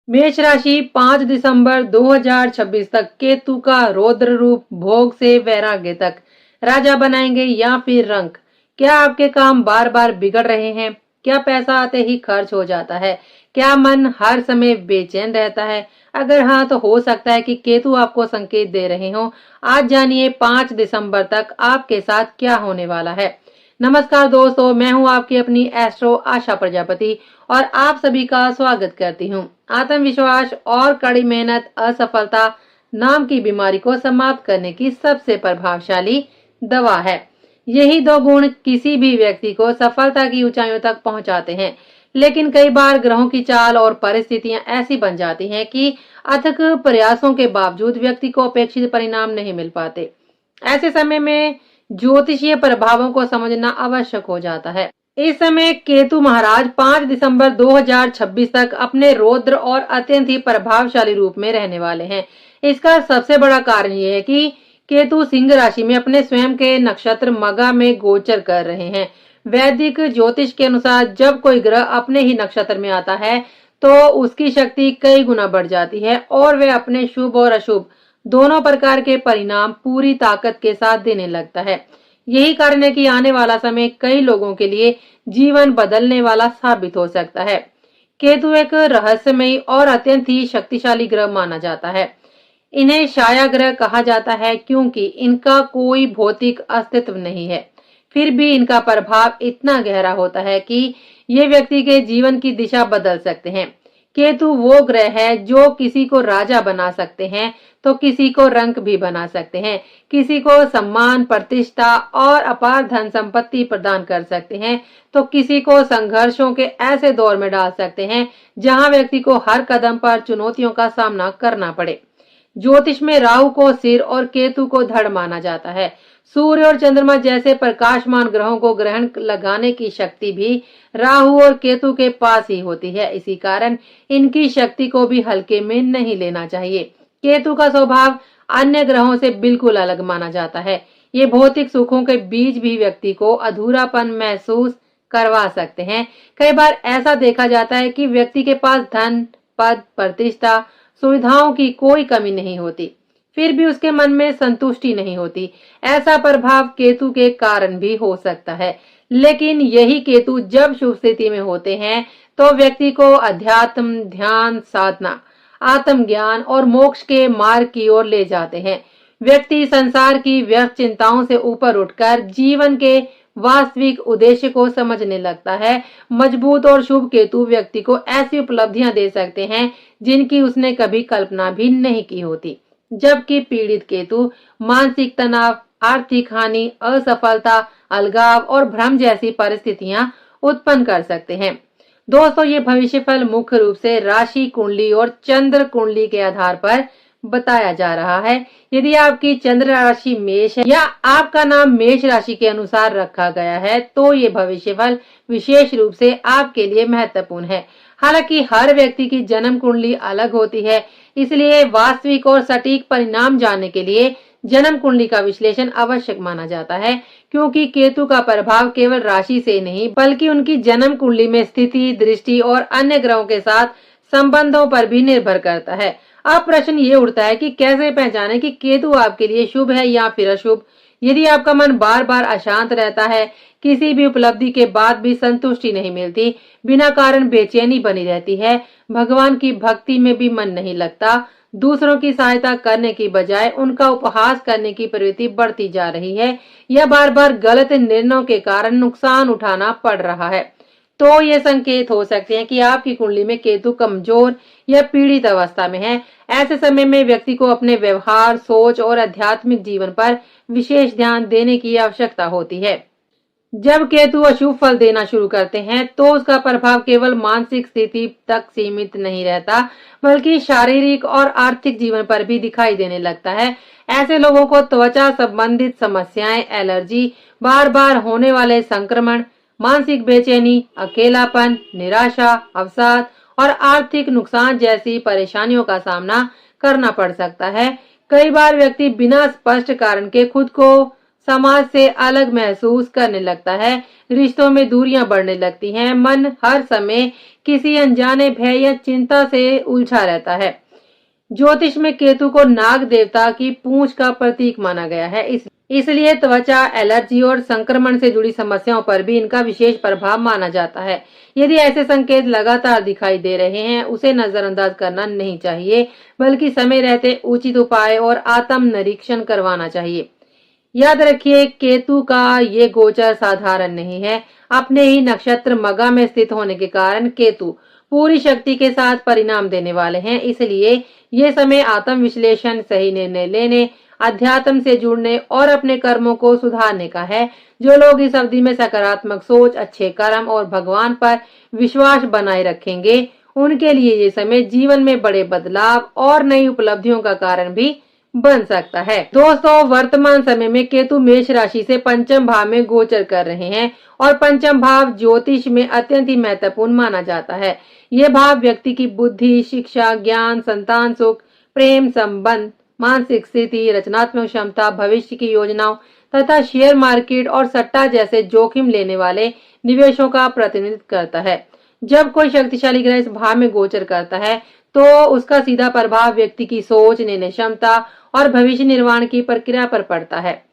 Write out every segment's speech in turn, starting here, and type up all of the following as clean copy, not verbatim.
मेष राशि 5 दिसंबर 2026 तक केतु का रौद्र रूप भोग से वैराग्य तक राजा बनाएंगे या फिर रंक। क्या आपके काम बार बार बिगड़ रहे हैं? क्या पैसा आते ही खर्च हो जाता है? क्या मन हर समय बेचैन रहता है? अगर हाँ, तो हो सकता है कि केतु आपको संकेत दे रहे हो। आज जानिए 5 दिसंबर तक आपके साथ क्या होने वाला है। नमस्कार दोस्तों, मैं हूं आपकी अपनी एस्ट्रो आशा प्रजापति और आप सभी का स्वागत करती हूं। आत्मविश्वास और कड़ी मेहनत असफलता नाम की बीमारी को समाप्त करने की सबसे प्रभावशाली दवा है। यही दो गुण किसी भी व्यक्ति को सफलता की ऊंचाइयों तक पहुंचाते हैं। लेकिन कई बार ग्रहों की चाल और परिस्थितियां ऐसी बन जाती हैं कि अथक प्रयासों के बावजूद व्यक्ति को अपेक्षित परिणाम नहीं मिल पाते। ऐसे समय में ज्योतिषीय प्रभावों को समझना आवश्यक हो जाता है। इस समय केतु महाराज 5 दिसंबर 2026 तक अपने रौद्र और अत्यंत ही प्रभावशाली रूप में रहने वाले हैं। इसका सबसे बड़ा कारण ये है कि केतु सिंह राशि में अपने स्वयं के नक्षत्र मगा में गोचर कर रहे हैं। वैदिक ज्योतिष के अनुसार जब कोई ग्रह अपने ही नक्षत्र में आता है तो उसकी शक्ति कई गुना बढ़ जाती है और वह अपने शुभ और अशुभ दोनों प्रकार के परिणाम पूरी ताकत के साथ देने लगता है। यही कारण है कि आने वाला समय कई लोगों के लिए जीवन बदलने वाला साबित हो सकता है। केतु एक रहस्यमयी और अत्यंत ही शक्तिशाली ग्रह माना जाता है। इन्हें छाया ग्रह कहा जाता है क्योंकि इनका कोई भौतिक अस्तित्व नहीं है। फिर भी इनका प्रभाव इतना गहरा होता है कि ये व्यक्ति के जीवन की दिशा बदल सकते हैं। केतु वो ग्रह है जो किसी को राजा बना सकते हैं तो किसी को रंक भी बना सकते हैं, किसी को सम्मान, प्रतिष्ठा और अपार धन संपत्ति प्रदान कर सकते हैं तो किसी को संघर्षों के ऐसे दौर में डाल सकते हैं जहां व्यक्ति को हर कदम पर चुनौतियों का सामना करना पड़े। ज्योतिष में राहु को सिर और केतु को धड़ माना जाता है। सूर्य और चंद्रमा जैसे प्रकाशमान ग्रहों को ग्रहण लगाने की शक्ति भी राहु और केतु के पास ही होती है। इसी कारण इनकी शक्ति को भी हल्के में नहीं लेना चाहिए। केतु का स्वभाव अन्य ग्रहों से बिल्कुल अलग माना जाता है। ये भौतिक सुखों के बीच भी व्यक्ति को अधूरापन महसूस करवा सकते हैं। कई बार ऐसा देखा जाता है कि व्यक्ति के पास धन, पद, प्रतिष्ठा, सुविधाओं की कोई कमी नहीं होती, फिर भी उसके मन में संतुष्टि नहीं होती। ऐसा प्रभाव केतु के कारण भी हो सकता है। लेकिन यही केतु जब शुभ स्थिति में होते हैं तो व्यक्ति को अध्यात्म, ध्यान, साधना, आत्मज्ञान और मोक्ष के मार्ग की ओर ले जाते हैं। व्यक्ति संसार की व्यर्थ चिंताओं से ऊपर उठकर जीवन के वास्तविक उद्देश्य को समझने लगता है। मजबूत और शुभ केतु व्यक्ति को ऐसी उपलब्धियां दे सकते हैं जिनकी उसने कभी कल्पना भी नहीं की होती, जबकि पीड़ित केतु मानसिक तनाव, आर्थिक हानि, असफलता, अलगाव और भ्रम जैसी परिस्थितियां उत्पन्न कर सकते हैं। दोस्तों, ये भविष्यफल मुख्य रूप से राशि कुंडली और चंद्र कुंडली के आधार पर बताया जा रहा है। यदि आपकी चंद्र राशि मेष है या आपका नाम मेष राशि के अनुसार रखा गया है तो ये भविष्यफल विशेष रूप से आपके लिए महत्वपूर्ण है। हालांकि हर व्यक्ति की जन्म कुंडली अलग होती है, इसलिए वास्तविक और सटीक परिणाम जानने के लिए जन्म कुंडली का विश्लेषण आवश्यक माना जाता है, क्योंकि केतु का प्रभाव केवल राशि से नहीं बल्कि उनकी जन्म कुंडली में स्थिति, दृष्टि और अन्य ग्रहों के साथ संबंधों पर भी निर्भर करता है। अब प्रश्न ये उठता है कि कैसे पहचानें कि केतु आपके लिए शुभ है या फिर अशुभ। यदि आपका मन बार बार अशांत रहता है, किसी भी उपलब्धि के बाद भी संतुष्टि नहीं मिलती, बिना कारण बेचैनी बनी रहती है, भगवान की भक्ति में भी मन नहीं लगता, दूसरों की सहायता करने की बजाय उनका उपहास करने की प्रवृत्ति बढ़ती जा रही है या बार बार गलत निर्णयों के कारण नुकसान उठाना पड़ रहा है, तो ये संकेत हो सकते हैं कि आपकी कुंडली में केतु कमजोर या पीड़ित अवस्था में है। ऐसे समय में व्यक्ति को अपने व्यवहार, सोच और आध्यात्मिक जीवन पर विशेष ध्यान देने की आवश्यकता होती है। जब केतु अशुभ फल देना शुरू करते हैं तो उसका प्रभाव केवल मानसिक स्थिति तक सीमित नहीं रहता बल्कि शारीरिक और आर्थिक जीवन पर भी दिखाई देने लगता है। ऐसे लोगों को त्वचा संबंधित समस्याएं, एलर्जी, बार बार होने वाले संक्रमण, मानसिक बेचैनी, अकेलापन, निराशा, अवसाद और आर्थिक नुकसान जैसी परेशानियों का सामना करना पड़ सकता है। कई बार व्यक्ति बिना स्पष्ट कारण के खुद को समाज से अलग महसूस करने लगता है, रिश्तों में दूरियां बढ़ने लगती हैं, मन हर समय किसी अनजाने भय या चिंता से उलझा रहता है। ज्योतिष में केतु को नाग देवता की पूंछ का प्रतीक माना गया है। इसलिए त्वचा एलर्जी और संक्रमण से जुड़ी समस्याओं पर भी इनका विशेष प्रभाव माना जाता है। यदि ऐसे संकेत लगातार दिखाई दे रहे हैं, उसे नजरअंदाज करना नहीं चाहिए, बल्कि समय रहते उचित उपाय और आत्म निरीक्षण करवाना चाहिए। याद रखिए, केतु का ये गोचर साधारण नहीं है। अपने ही नक्षत्र मगा में स्थित होने के कारण केतु पूरी शक्ति के साथ परिणाम देने वाले हैं। इसलिए ये समय आत्म विश्लेषण, सही निर्णय लेने, अध्यात्म से जुड़ने और अपने कर्मों को सुधारने का है। जो लोग इस अवधि में सकारात्मक सोच, अच्छे कर्म और भगवान पर विश्वास बनाए रखेंगे, उनके लिए ये समय जीवन में बड़े बदलाव और नई उपलब्धियों का कारण भी बन सकता है। दोस्तों, वर्तमान समय में केतु मेष राशि से पंचम भाव में गोचर कर रहे हैं और पंचम भाव ज्योतिष में अत्यंत ही महत्वपूर्ण माना जाता है। ये भाव व्यक्ति की बुद्धि, शिक्षा, ज्ञान, संतान सुख, प्रेम संबंध, मानसिक स्थिति, रचनात्मक क्षमता, भविष्य की योजनाओं तथा शेयर मार्केट और सट्टा जैसे जोखिम लेने वाले निवेशों का प्रतिनिधित्व करता है। जब कोई शक्तिशाली ग्रह इस भाव में गोचर करता है, तो उसका सीधा प्रभाव व्यक्ति की सोच, निर्णय क्षमता और भविष्य निर्माण की प्रक्रिया पर पड़ता है।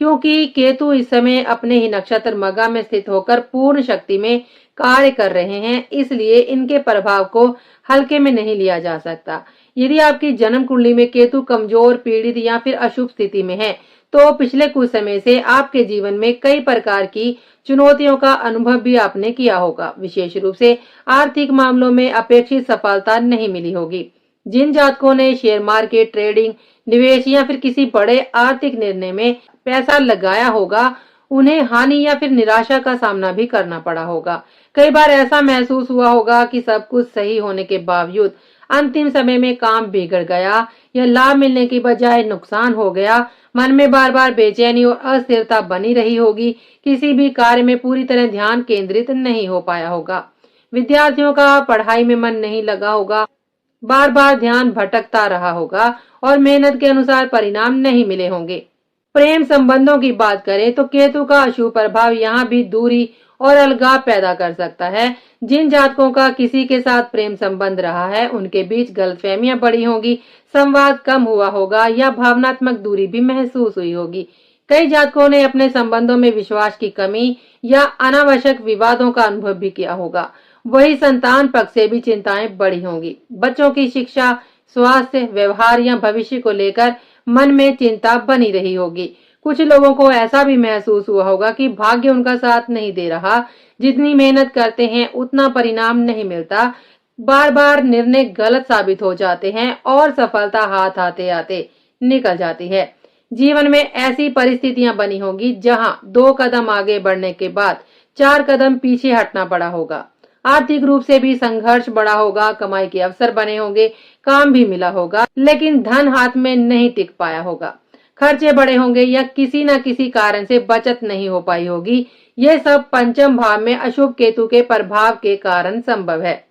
क्योंकि केतु इस समय अपने ही नक्षत्र मगा में स्थित होकर पूर्ण शक्ति में कार्य कर रहे हैं, इसलिए इनके प्रभाव को हल्के में नहीं लिया जा सकता। यदि आपकी जन्म कुंडली में केतु कमजोर, पीड़ित या फिर अशुभ स्थिति में है, तो पिछले कुछ समय से आपके जीवन में कई प्रकार की चुनौतियों का अनुभव भी आपने किया होगा। विशेष रूप से आर्थिक मामलों में अपेक्षित सफलता नहीं मिली होगी। जिन जातकों ने शेयर मार्केट, ट्रेडिंग, निवेश या फिर किसी बड़े आर्थिक निर्णय में पैसा लगाया होगा, उन्हें हानि या फिर निराशा का सामना भी करना पड़ा होगा। कई बार ऐसा महसूस हुआ होगा कि सब कुछ सही होने के बावजूद अंतिम समय में काम बिगड़ गया या लाभ मिलने की बजाय नुकसान हो गया। मन में बार बार बेचैनी और अस्थिरता बनी रही होगी। किसी भी कार्य में पूरी तरह ध्यान केंद्रित नहीं हो पाया होगा। विद्यार्थियों का पढ़ाई में मन नहीं लगा होगा, बार बार ध्यान भटकता रहा होगा और मेहनत के अनुसार परिणाम नहीं मिले होंगे। प्रेम संबंधों की बात करें तो केतु का अशुभ प्रभाव यहाँ भी दूरी और अलगाव पैदा कर सकता है। जिन जातकों का किसी के साथ प्रेम संबंध रहा है, उनके बीच गलतफहमियां बढ़ी होंगी, संवाद कम हुआ होगा या भावनात्मक दूरी भी महसूस हुई होगी। कई जातकों ने अपने संबंधों में विश्वास की कमी या अनावश्यक विवादों का अनुभव भी किया होगा। वही संतान पक्ष से भी चिंताएं बढ़ी होंगी। बच्चों की शिक्षा, स्वास्थ्य, व्यवहार या भविष्य को लेकर मन में चिंता बनी रही होगी। कुछ लोगों को ऐसा भी महसूस हुआ होगा कि भाग्य उनका साथ नहीं दे रहा, जितनी मेहनत करते हैं उतना परिणाम नहीं मिलता, बार बार निर्णय गलत साबित हो जाते हैं और सफलता हाथ आते आते निकल जाती है। जीवन में ऐसी परिस्थितियां बनी होंगी जहां 2 कदम आगे बढ़ने के बाद 4 कदम पीछे हटना पड़ा होगा। आर्थिक रूप से भी संघर्ष बढ़ा होगा, कमाई के अवसर बने होंगे, काम भी मिला होगा, लेकिन धन हाथ में नहीं टिक पाया होगा। खर्चे बढ़े होंगे या किसी न किसी कारण से बचत नहीं हो पाई होगी। ये सब पंचम भाव में अशुभ केतु के प्रभाव के कारण संभव है।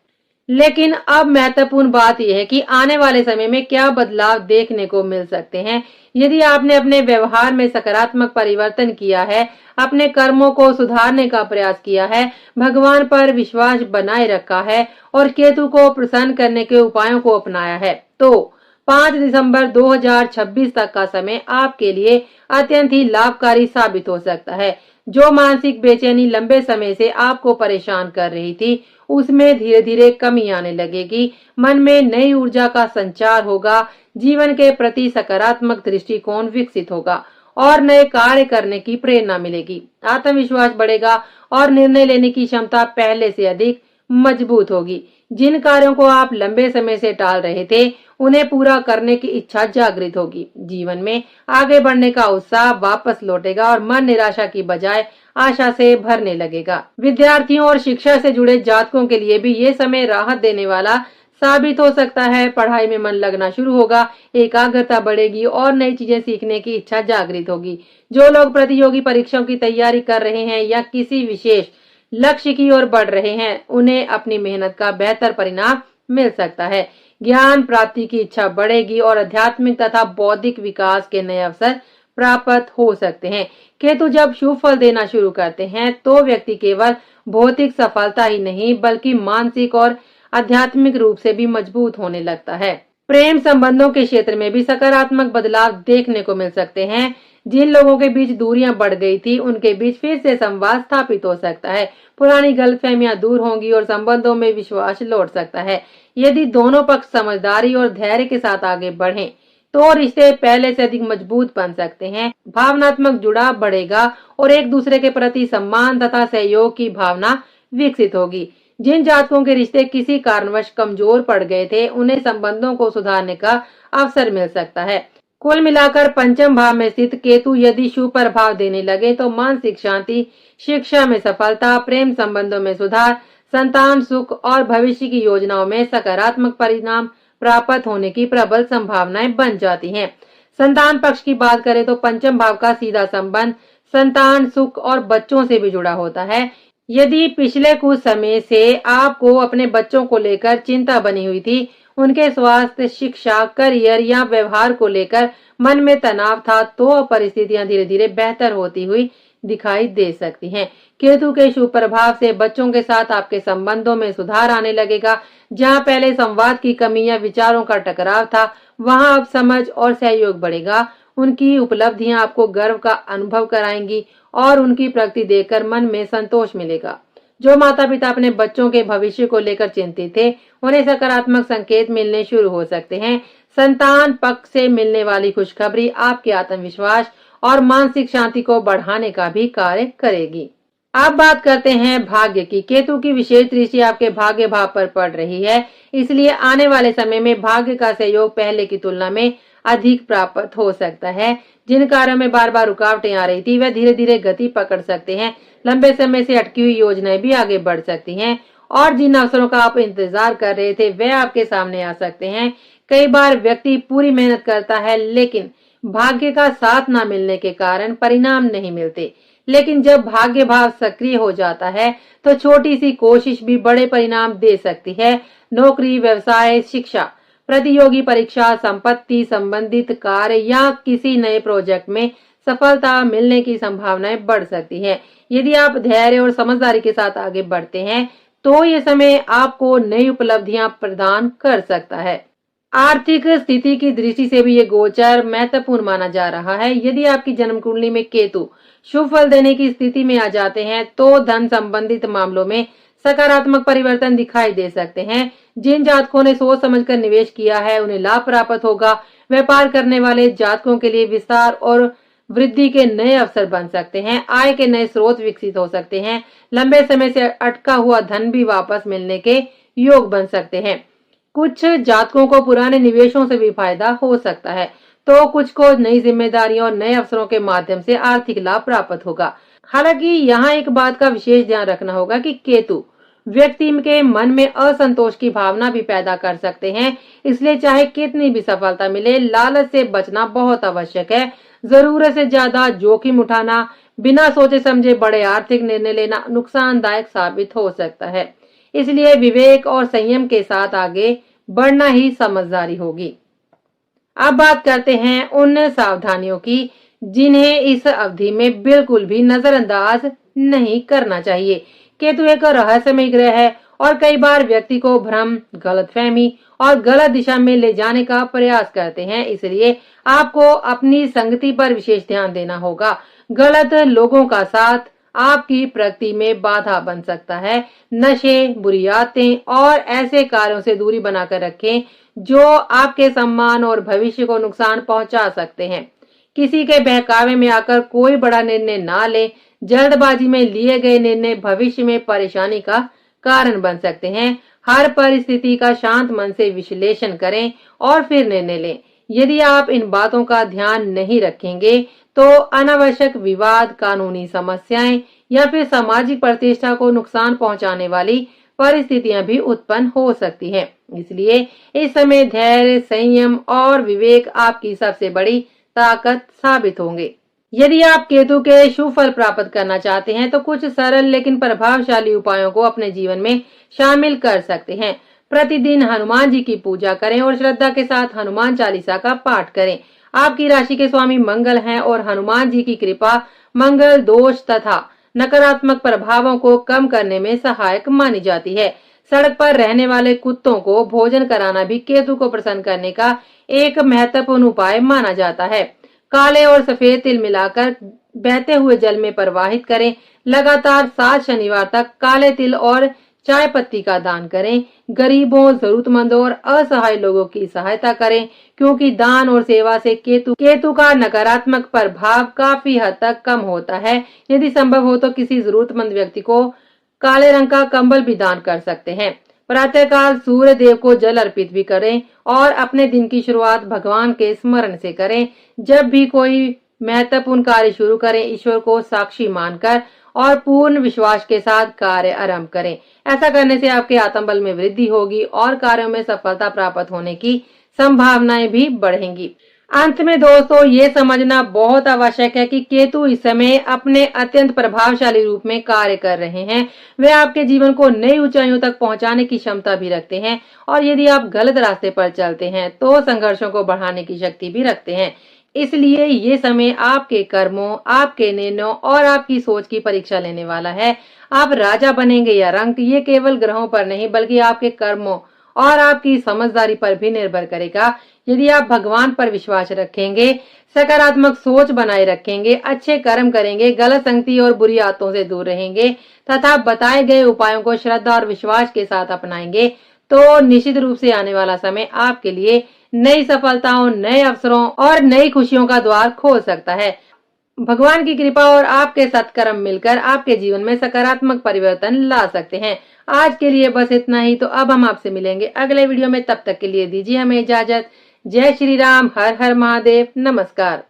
लेकिन अब महत्वपूर्ण बात यह है कि आने वाले समय में क्या बदलाव देखने को मिल सकते हैं। यदि आपने अपने व्यवहार में सकारात्मक परिवर्तन किया है, अपने कर्मों को सुधारने का प्रयास किया है, भगवान पर विश्वास बनाए रखा है और केतु को प्रसन्न करने के उपायों को अपनाया है, तो 5 दिसंबर 2026 तक का समय आपके लिए अत्यंत ही लाभकारी साबित हो सकता है। जो मानसिक बेचैनी लंबे समय से आपको परेशान कर रही थी, उसमें धीरे धीरे कमी आने लगेगी। मन में नई ऊर्जा का संचार होगा, जीवन के प्रति सकारात्मक दृष्टिकोण विकसित होगा और नए कार्य करने की प्रेरणा मिलेगी। आत्मविश्वास बढ़ेगा और निर्णय लेने की क्षमता पहले से अधिक मजबूत होगी। जिन कार्यों को आप लंबे समय से टाल रहे थे, उन्हें पूरा करने की इच्छा जागृत होगी। जीवन में आगे बढ़ने का उत्साह वापस लौटेगा और मन निराशा की बजाय आशा से भरने लगेगा। विद्यार्थियों और शिक्षा से जुड़े जातकों के लिए भी ये समय राहत देने वाला साबित हो सकता है। पढ़ाई में मन लगना शुरू होगा, एकाग्रता बढ़ेगी और नई चीजें सीखने की इच्छा जागृत होगी। जो लोग प्रतियोगी परीक्षाओं की तैयारी कर रहे हैं या किसी विशेष लक्ष्य की ओर बढ़ रहे हैं, उन्हें अपनी मेहनत का बेहतर परिणाम मिल सकता है। ज्ञान प्राप्ति की इच्छा बढ़ेगी और आध्यात्मिक तथा बौद्धिक विकास के नए अवसर प्राप्त हो सकते हैं। केतु जब शुभ फल देना शुरू करते हैं तो व्यक्ति केवल भौतिक सफलता ही नहीं बल्कि मानसिक और आध्यात्मिक रूप से भी मजबूत होने लगता है। प्रेम संबंधों के क्षेत्र में भी सकारात्मक बदलाव देखने को मिल सकते हैं। जिन लोगों के बीच दूरियां बढ़ गई थी उनके बीच फिर से संवाद स्थापित हो सकता है। पुरानी गलतफहमियां दूर होंगी और संबंधों में विश्वास लौट सकता है। यदि दोनों पक्ष समझदारी और धैर्य के साथ आगे बढ़ें तो रिश्ते पहले से अधिक मजबूत बन सकते हैं। भावनात्मक जुड़ाव बढ़ेगा और एक दूसरे के प्रति सम्मान तथा सहयोग की भावना विकसित होगी। जिन जातकों के रिश्ते किसी कारणवश कमजोर पड़ गए थे उन्हें संबंधों को सुधारने का अवसर मिल सकता है। कुल मिलाकर पंचम भाव में स्थित केतु यदि शुभ प्रभाव देने लगे तो मानसिक शांति, शिक्षा में सफलता, प्रेम संबंधों में सुधार, संतान सुख और भविष्य की योजनाओं में सकारात्मक परिणाम प्राप्त होने की प्रबल संभावनाएं बन जाती हैं। संतान पक्ष की बात करें तो पंचम भाव का सीधा संबंध संतान सुख और बच्चों से भी जुड़ा होता है। यदि पिछले कुछ समय से आपको अपने बच्चों को लेकर चिंता बनी हुई थी, उनके स्वास्थ्य, शिक्षा, करियर या व्यवहार को लेकर मन में तनाव था, तो परिस्थितियां धीरे धीरे बेहतर होती हुई दिखाई दे सकती हैं। केतु के शुभ प्रभाव से बच्चों के साथ आपके संबंधों में सुधार आने लगेगा। जहां पहले संवाद की कमी या विचारों का टकराव था, वहां अब समझ और सहयोग बढ़ेगा। उनकी उपलब्धियां आपको गर्व का अनुभव कराएंगी और उनकी प्रगति देखकर मन में संतोष मिलेगा। जो माता पिता अपने बच्चों के भविष्य को लेकर चिंतित थे, उन्हें सकारात्मक संकेत मिलने शुरू हो सकते हैं। संतान पक्ष से मिलने वाली खुशखबरी आपके आत्मविश्वास और मानसिक शांति को बढ़ाने का भी कार्य करेगी। अब बात करते हैं भाग्य की। केतु की विशेष दृष्टि आपके भाग्य भाव पर पड़ रही है, इसलिए आने वाले समय में भाग्य का सहयोग पहले की तुलना में अधिक प्राप्त हो सकता है। जिन कार्यों में बार बार रुकावटें आ रही थी वह धीरे धीरे गति पकड़ सकते हैं। लंबे समय से अटकी हुई योजनाएं भी आगे बढ़ सकती हैं और जिन अवसरों का आप इंतजार कर रहे थे वह आपके सामने आ सकते हैं। कई बार व्यक्ति पूरी मेहनत करता है लेकिन भाग्य का साथ न मिलने के कारण परिणाम नहीं मिलते, लेकिन जब भाग्य भाव सक्रिय हो जाता है तो छोटी सी कोशिश भी बड़े परिणाम दे सकती है। नौकरी, व्यवसाय, शिक्षा, प्रतियोगी परीक्षा, संपत्ति संबंधित कार्य या किसी नए प्रोजेक्ट में सफलता मिलने की संभावनाएं बढ़ सकती है। यदि आप धैर्य और समझदारी के साथ आगे बढ़ते हैं तो ये समय आपको नई उपलब्धियां प्रदान कर सकता है। आर्थिक स्थिति की दृष्टि से भी ये गोचर महत्वपूर्ण माना जा रहा है। यदि आपकी जन्म कुंडली में केतु शुभ फल देने की स्थिति में आ जाते हैं तो धन संबंधित मामलों में सकारात्मक परिवर्तन दिखाई दे सकते हैं। जिन जातकों ने सोच समझकर निवेश किया है उन्हें लाभ प्राप्त होगा। व्यापार करने वाले जातकों के लिए विस्तार और वृद्धि के नए अवसर बन सकते हैं। आय के नए स्रोत विकसित हो सकते हैं। लंबे समय से अटका हुआ धन भी वापस मिलने के योग बन सकते हैं। कुछ जातकों को पुराने निवेशों से भी फायदा हो सकता है तो कुछ को नई जिम्मेदारियों और नए अवसरों के माध्यम से आर्थिक लाभ प्राप्त होगा। हालांकि यहाँ एक बात का विशेष ध्यान रखना होगा कि केतु व्यक्ति के मन में असंतोष की भावना भी पैदा कर सकते हैं, इसलिए चाहे कितनी भी सफलता मिले, लालच से बचना बहुत आवश्यक है। जरूरत से ज्यादा जोखिम उठाना, बिना सोचे समझे बड़े आर्थिक निर्णय लेना नुकसानदायक साबित हो सकता है। इसलिए विवेक और संयम के साथ आगे बढ़ना ही समझदारी होगी। अब बात करते हैं उन सावधानियों की जिन्हें इस अवधि में बिल्कुल भी नजरअंदाज नहीं करना चाहिए। केतु एक रहस्यमय ग्रह है और कई बार व्यक्ति को भ्रम, गलतफहमी और गलत दिशा में ले जाने का प्रयास करते हैं। इसलिए आपको अपनी संगति पर विशेष ध्यान देना होगा। गलत लोगों का साथ आपकी प्रगति में बाधा बन सकता है। नशे, बुरी आदतें और ऐसे कार्यों से दूरी बनाकर रखें जो आपके सम्मान और भविष्य को नुकसान पहुंचा सकते हैं। किसी के बहकावे में आकर कोई बड़ा निर्णय ना लें। जल्दबाजी में लिए गए निर्णय भविष्य में परेशानी का कारण बन सकते हैं। हर परिस्थिति का शांत मन से विश्लेषण करें और फिर निर्णय लें। यदि आप इन बातों का ध्यान नहीं रखेंगे तो अनावश्यक विवाद, कानूनी समस्याएं या फिर सामाजिक प्रतिष्ठा को नुकसान पहुंचाने वाली परिस्थितियां भी उत्पन्न हो सकती हैं। इसलिए इस समय धैर्य, संयम और विवेक आपकी सबसे बड़ी ताकत साबित होंगे। यदि आप केतु के शुभ फल प्राप्त करना चाहते हैं तो कुछ सरल लेकिन प्रभावशाली उपायों को अपने जीवन में शामिल कर सकते हैं। प्रतिदिन हनुमान जी की पूजा करें और श्रद्धा के साथ हनुमान चालीसा का पाठ करें। आपकी राशि के स्वामी मंगल हैं और हनुमान जी की कृपा मंगल दोष तथा नकारात्मक प्रभावों को कम करने में सहायक मानी जाती है। सड़क पर रहने वाले कुत्तों को भोजन कराना भी केतु को प्रसन्न करने का एक महत्वपूर्ण उपाय माना जाता है। काले और सफेद तिल मिलाकर बहते हुए जल में प्रवाहित करें। लगातार 7 शनिवार तक काले तिल और चाय पत्ती का दान करें। गरीबों, जरूरतमंदों और असहाय लोगों की सहायता करें, क्योंकि दान और सेवा से केतु का नकारात्मक प्रभाव काफी हद तक कम होता है। यदि संभव हो तो किसी जरूरतमंद व्यक्ति को काले रंग का कंबल भी दान कर सकते हैं। प्रातःकाल सूर्य देव को जल अर्पित भी करें और अपने दिन की शुरुआत भगवान के स्मरण से करें। जब भी कोई महत्वपूर्ण कार्य शुरू करें, ईश्वर को साक्षी मानकर और पूर्ण विश्वास के साथ कार्य आरंभ करें। ऐसा करने से आपके आत्मबल में वृद्धि होगी और कार्यों में सफलता प्राप्त होने की संभावनाएं भी बढ़ेंगी। अंत में दोस्तों, ये समझना बहुत आवश्यक है कि केतु इस समय अपने अत्यंत प्रभावशाली रूप में कार्य कर रहे हैं। वे आपके जीवन को नई ऊंचाइयों तक पहुंचाने की क्षमता भी रखते हैं और यदि आप गलत रास्ते पर चलते हैं तो संघर्षों को बढ़ाने की शक्ति भी रखते हैं। इसलिए ये समय आपके कर्मों, आपके निर्णयों और आपकी सोच की परीक्षा लेने वाला है। आप राजा बनेंगे या रंक, ये केवल ग्रहों पर नहीं बल्कि आपके कर्मों और आपकी समझदारी पर भी निर्भर करेगा। यदि आप भगवान पर विश्वास रखेंगे, सकारात्मक सोच बनाए रखेंगे, अच्छे कर्म करेंगे, गलत संगति और बुरी आदतों से दूर रहेंगे तथा बताए गए उपायों को श्रद्धा और विश्वास के साथ अपनाएंगे, तो निश्चित रूप से आने वाला समय आपके लिए नई सफलताओं, नए अवसरों और नई खुशियों का द्वार खोल सकता है। भगवान की कृपा और आपके सत्कर्म मिलकर आपके जीवन में सकारात्मक परिवर्तन ला सकते हैं। आज के लिए बस इतना ही। तो अब हम आपसे मिलेंगे अगले वीडियो में। तब तक के लिए दीजिए हमें इजाजत। जय श्री राम। हर हर महादेव। नमस्कार।